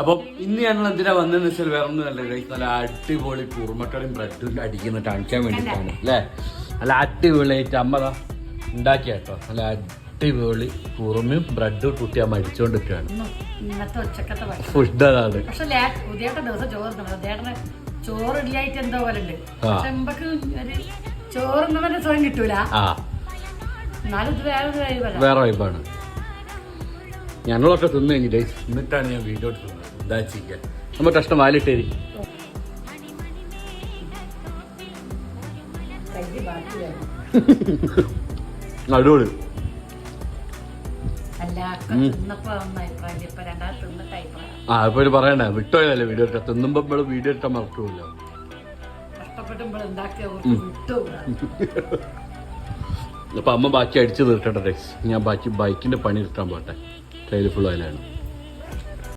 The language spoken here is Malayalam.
അപ്പം ഇന്ന് ഞങ്ങൾ എന്തിനാ വന്നതെന്ന് വെച്ചാൽ വേറെ ഒന്നും അല്ല, നല്ല അടിപൊളി കുറുമക്കറിയും ബ്രെഡും അടിക്കുന്ന കാണിക്കാൻ വേണ്ടിയിട്ടാണ് അല്ലേ. നല്ല അടിപൊളിയായിട്ട് അമ്മ ഉണ്ടാക്കിയ കേട്ടോ. നല്ല അടിപൊളി കുറുമയും ബ്രെഡും കുട്ടി അമ്മ അടിച്ചോണ്ടിരിക്കുകയാണ്. ഫുഡ് അതാണ്. ചോറില്ലായിട്ട് എന്തോ പോലെ ഉണ്ട്. പക്ഷെ നമുക്ക് ഒരു ചോറുന്നവന്റെ സുഖം കിട്ടൂല. എന്നാലും ഇത് വേറെ വൈബാണ്. ഞങ്ങളൊക്കെ തിന്നു കഴിഞ്ഞിട്ട് എന്നിട്ടാണ് ഞാൻ വീഡിയോ എടുക്കുന്നത്. എന്താ ചെയ്യാൻ, നമ്മൾ കഷ്ടം വാലിട്ടേരി അടിപൊളി. ഇപ്പൊ പറയണ്ടേ, വിട്ടോയതല്ലേ വീഡിയോ എടുക്കാൻ. തിന്നുമ്പോ നമ്മള് വീഡിയോ എടുക്കാൻ മറക്കൂല്ലോ. അപ്പൊ അമ്മ ബാക്കി അടിച്ചു തീർക്കട്ടെ. ഞാൻ ബാക്കി ബൈക്കിന്റെ പണി എടുക്കാൻ പോട്ടെ. കയ്യിൽ ഫുൾ അതിലാണ്.